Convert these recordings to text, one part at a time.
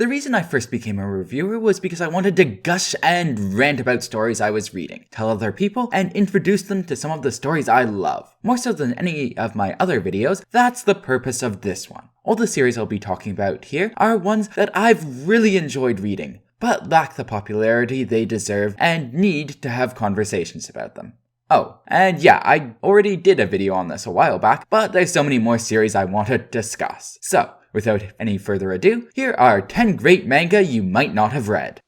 The reason I first became a reviewer was because I wanted to gush and rant about stories I was reading, tell other people, and introduce them to some of the stories I love. More so than any of my other videos, that's the purpose of this one. All the series I'll be talking about here are ones that I've really enjoyed reading, but lack the popularity they deserve and need to have conversations about them. Oh, and yeah, I already did a video on this a while back, but there's so many more series I want to discuss. So, without any further ado, here are 10 great manga you might not have read.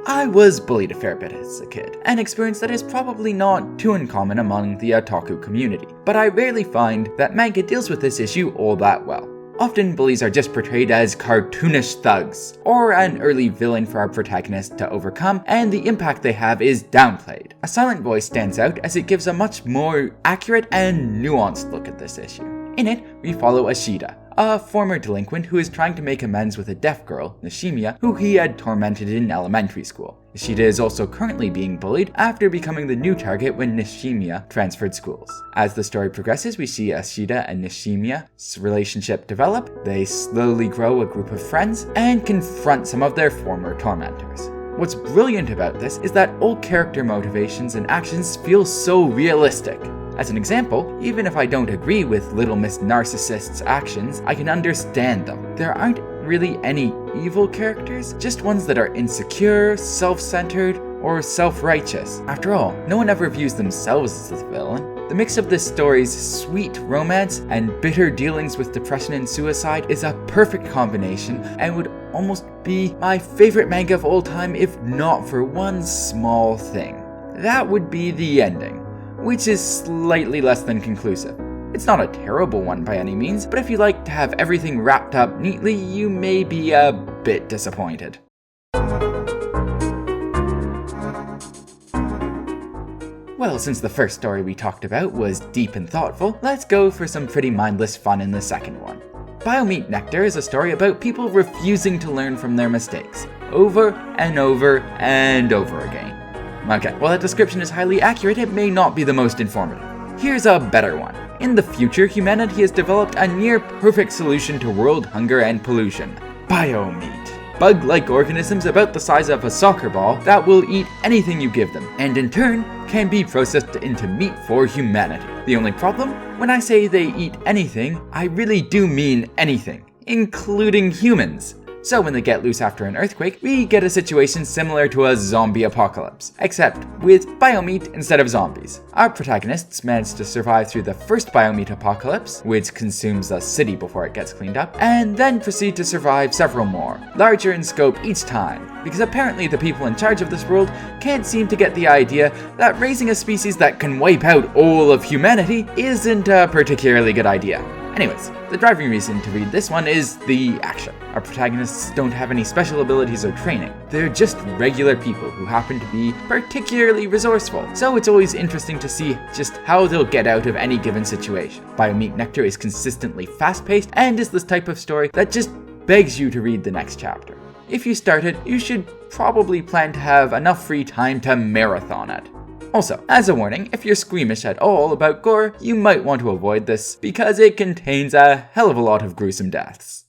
I was bullied a fair bit as a kid, an experience that is probably not too uncommon among the otaku community, but I rarely find that manga deals with this issue all that well. Often bullies are just portrayed as cartoonish thugs, or an early villain for our protagonist to overcome, and the impact they have is downplayed. A silent voice stands out as it gives a much more accurate and nuanced look at this issue. In it, we follow Ashida, a former delinquent who is trying to make amends with a deaf girl, Nishimiya, who he had tormented in elementary school. Ashida is also currently being bullied after becoming the new target when Nishimiya transferred schools. As the story progresses, we see Ashida and Nishimiya's relationship develop, they slowly grow a group of friends, and confront some of their former tormentors. What's brilliant about this is that all character motivations and actions feel so realistic. As an example, even if I don't agree with Little Miss Narcissist's actions, I can understand them. There aren't really any evil characters, just ones that are insecure, self-centered, or self-righteous. After all, no one ever views themselves as the villain. The mix of this story's sweet romance and bitter dealings with depression and suicide is a perfect combination and would almost be my favorite manga of all time if not for one small thing. That would be the ending, which is slightly less than conclusive. It's not a terrible one by any means, but if you like to have everything wrapped up neatly, you may be a bit disappointed. Well, since the first story we talked about was deep and thoughtful, let's go for some pretty mindless fun in the second one. Biomeat Nectar is a story about people refusing to learn from their mistakes, over and over and over again. Okay, while that description is highly accurate, it may not be the most informative. Here's a better one. In the future, humanity has developed a near-perfect solution to world hunger and pollution. Biomeat. Bug-like organisms about the size of a soccer ball that will eat anything you give them, and in turn, can be processed into meat for humanity. The only problem? When I say they eat anything, I really do mean anything, including humans. So when they get loose after an earthquake, we get a situation similar to a zombie apocalypse, except with biomeat instead of zombies. Our protagonists manage to survive through the first biomeat apocalypse, which consumes a city before it gets cleaned up, and then proceed to survive several more, larger in scope each time, because apparently the people in charge of this world can't seem to get the idea that raising a species that can wipe out all of humanity isn't a particularly good idea. Anyways, the driving reason to read this one is the action. Our protagonists don't have any special abilities or training. They're just regular people who happen to be particularly resourceful, so it's always interesting to see just how they'll get out of any given situation. Biomeat Nectar is consistently fast-paced and is this type of story that just begs you to read the next chapter. If you start it, you should probably plan to have enough free time to marathon it. Also, as a warning, if you're squeamish at all about gore, you might want to avoid this because it contains a hell of a lot of gruesome deaths.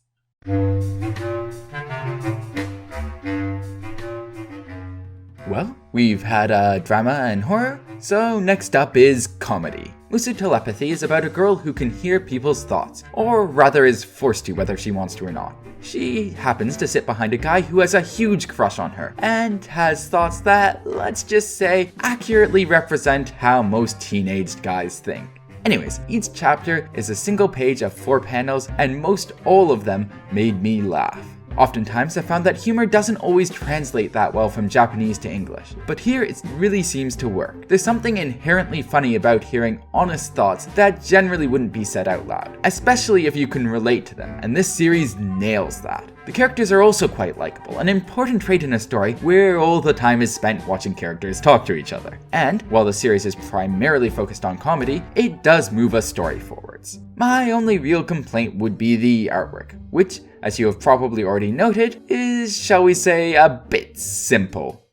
Well, we've had drama and horror, so next up is comedy. Lucid Telepathy is about a girl who can hear people's thoughts, or rather is forced to whether she wants to or not. She happens to sit behind a guy who has a huge crush on her, and has thoughts that, let's just say, accurately represent how most teenage guys think. Anyways, each chapter is a single page of 4 panels, and most all of them made me laugh. Oftentimes I found that humor doesn't always translate that well from Japanese to English, but here it really seems to work. There's something inherently funny about hearing honest thoughts that generally wouldn't be said out loud, especially if you can relate to them, and this series nails that. The characters are also quite likable, an important trait in a story where all the time is spent watching characters talk to each other. And while the series is primarily focused on comedy, it does move a story forwards. My only real complaint would be the artwork, which, as you have probably already noted, is, shall we say, a bit simple.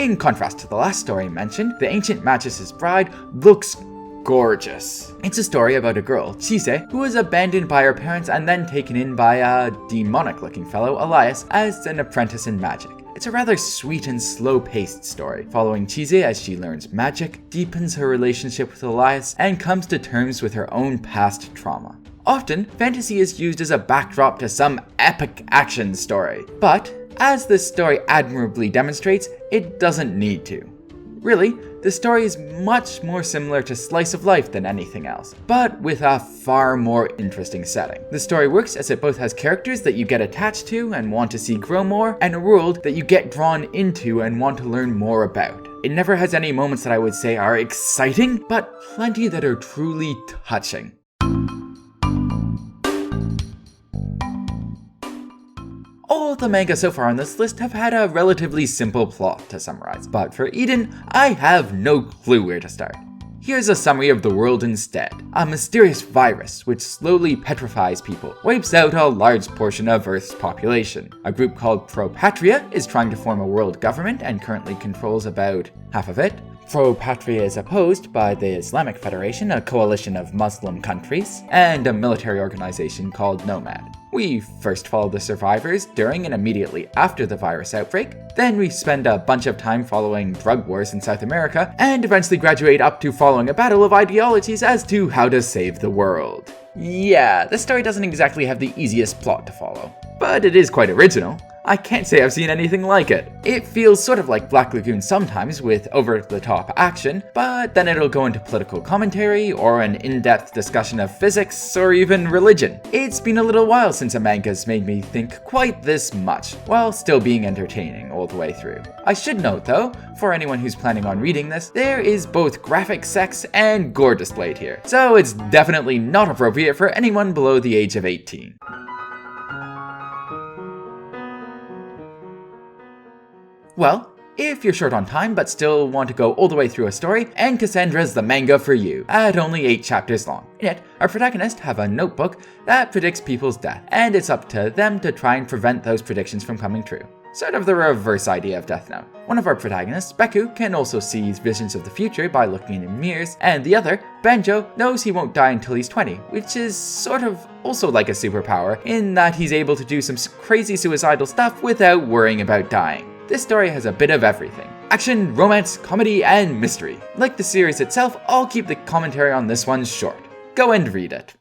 In contrast to the last story mentioned, the ancient Magus' bride looks gorgeous. It's a story about a girl, Chise, who was abandoned by her parents and then taken in by a demonic-looking fellow, Elias, as an apprentice in magic. It's a rather sweet and slow-paced story, following Chise as she learns magic, deepens her relationship with Elias, and comes to terms with her own past trauma. Often, fantasy is used as a backdrop to some epic action story, but as this story admirably demonstrates, it doesn't need to. Really, the story is much more similar to slice of life than anything else, but with a far more interesting setting. The story works as it both has characters that you get attached to and want to see grow more, and a world that you get drawn into and want to learn more about. It never has any moments that I would say are exciting, but plenty that are truly touching. All of the manga so far on this list have had a relatively simple plot to summarize, but for Eden, I have no clue where to start. Here's a summary of the world instead. A mysterious virus, which slowly petrifies people, wipes out a large portion of Earth's population. A group called Pro-Patria is trying to form a world government and currently controls about half of it. Pro-Patria is opposed by the Islamic Federation, a coalition of Muslim countries, and a military organization called Nomad. We first follow the survivors during and immediately after the virus outbreak, then we spend a bunch of time following drug wars in South America, and eventually graduate up to following a battle of ideologies as to how to save the world. Yeah, this story doesn't exactly have the easiest plot to follow, but it is quite original. I can't say I've seen anything like it. It feels sort of like Black Lagoon sometimes with over-the-top action, but then it'll go into political commentary or an in-depth discussion of physics or even religion. It's been a little while since a manga's made me think quite this much, while still being entertaining all the way through. I should note though, for anyone who's planning on reading this, there is both graphic sex and gore displayed here, so it's definitely not appropriate for anyone below the age of 18. Well, if you're short on time but still want to go all the way through a story, and Cassandra's the manga for you, at only 8 chapters long. In it, our protagonists have a notebook that predicts people's death, and it's up to them to try and prevent those predictions from coming true. Sort of the reverse idea of Death Note. One of our protagonists, Beku, can also see visions of the future by looking in mirrors, and the other, Banjo, knows he won't die until he's 20, which is sort of also like a superpower, in that he's able to do some crazy suicidal stuff without worrying about dying. This story has a bit of everything. Action, romance, comedy, and mystery. Like the series itself, I'll keep the commentary on this one short. Go and read it.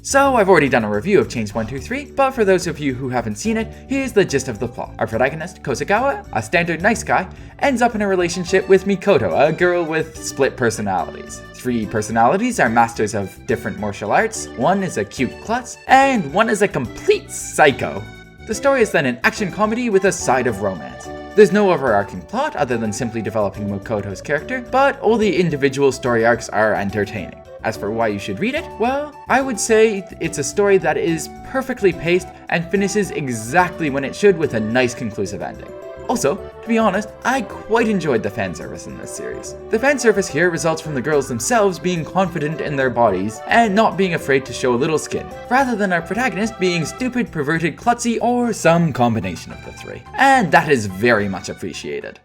So I've already done a review of Chains 1, 2, 3, but for those of you who haven't seen it, here's the gist of the plot. Our protagonist, Kosagawa, a standard nice guy, ends up in a relationship with Mikoto, a girl with split personalities. 3 personalities are masters of different martial arts, one is a cute klutz, and one is a complete psycho. The story is then an action comedy with a side of romance. There's no overarching plot other than simply developing Mikoto's character, but all the individual story arcs are entertaining. As for why you should read it, well, I would say it's a story that is perfectly paced and finishes exactly when it should with a nice conclusive ending. Also, to be honest, I quite enjoyed the fan service in this series. The fan service here results from the girls themselves being confident in their bodies and not being afraid to show a little skin, rather than our protagonist being stupid, perverted, klutzy, or some combination of the 3. And that is very much appreciated.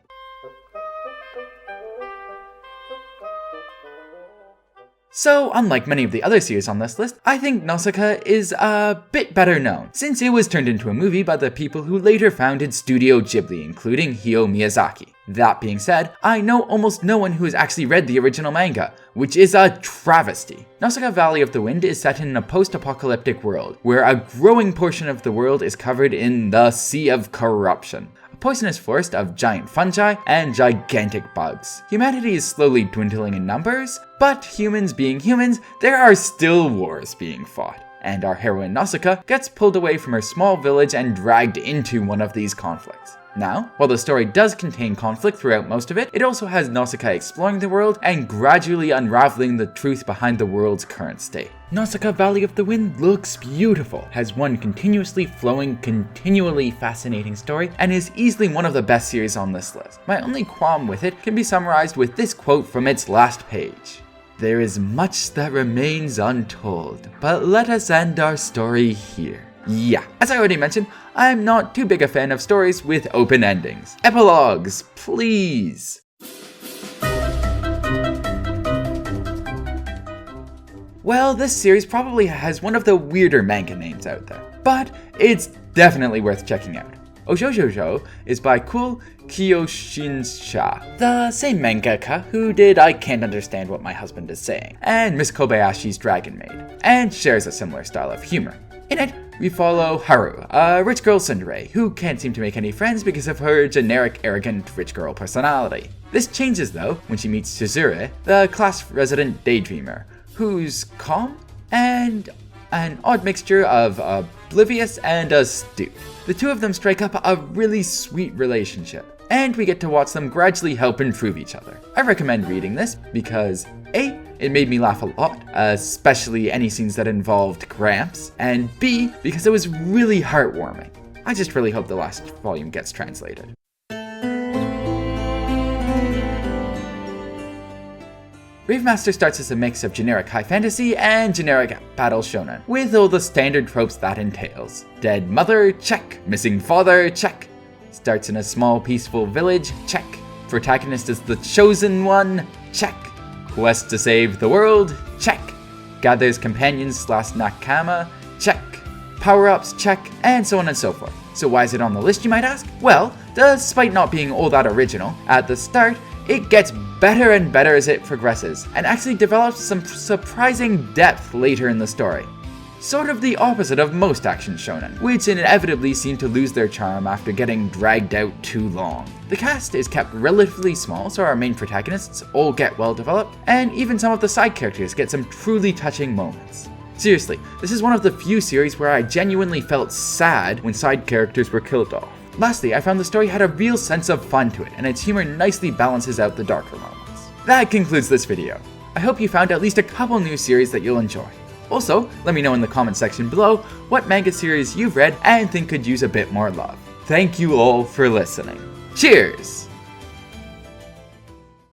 So, unlike many of the other series on this list, I think Nausicaa is a bit better known, since it was turned into a movie by the people who later founded Studio Ghibli, including Hayao Miyazaki. That being said, I know almost no one who has actually read the original manga, which is a travesty. Nausicaa Valley of the Wind is set in a post-apocalyptic world, where a growing portion of the world is covered in the Sea of Corruption. Poisonous forest of giant fungi and gigantic bugs. Humanity is slowly dwindling in numbers, but humans being humans, there are still wars being fought. And our heroine Nausicaa gets pulled away from her small village and dragged into one of these conflicts. Now, while the story does contain conflict throughout most of it, it also has Nausicaa exploring the world and gradually unraveling the truth behind the world's current state. Nausicaa Valley of the Wind looks beautiful, has one continuously flowing, continually fascinating story, and is easily one of the best series on this list. My only qualm with it can be summarized with this quote from its last page. "There is much that remains untold, but let us end our story here." Yeah, as I already mentioned, I'm not too big a fan of stories with open endings. Epilogues, please! Well, this series probably has one of the weirder manga names out there, but it's definitely worth checking out. Ojojojo is by Cool Kiyoshinsha, the same mangaka who did I Can't Understand What My Husband Is Saying, and Miss Kobayashi's Dragon Maid, and shares a similar style of humor. In it, we follow Haru, a rich girl tsundere who can't seem to make any friends because of her generic, arrogant, rich girl personality. This changes though when she meets Shizure, the class-resident daydreamer, who's calm and an odd mixture of oblivious and astute. The two of them strike up a really sweet relationship, and we get to watch them gradually help improve each other. I recommend reading this because A, it made me laugh a lot, especially any scenes that involved Gramps, and B, because it was really heartwarming. I just really hope the last volume gets translated. Rave Master starts as a mix of generic high fantasy and generic battle shonen, with all the standard tropes that entails. Dead mother, check. Missing father, check. Starts in a small peaceful village, check. Protagonist is the chosen one, check. Quest to save the world, check. Gathers companions / nakama, check. Power-ups, check, and so on and so forth. So why is it on the list, you might ask? Well, despite not being all that original, at the start, it gets better and better as it progresses, and actually develops some surprising depth later in the story. Sort of the opposite of most action shonen, which inevitably seem to lose their charm after getting dragged out too long. The cast is kept relatively small, so our main protagonists all get well developed, and even some of the side characters get some truly touching moments. Seriously, this is one of the few series where I genuinely felt sad when side characters were killed off. Lastly, I found the story had a real sense of fun to it, and its humor nicely balances out the darker moments. That concludes this video. I hope you found at least a couple new series that you'll enjoy. Also, let me know in the comment section below what manga series you've read and think could use a bit more love. Thank you all for listening. Cheers!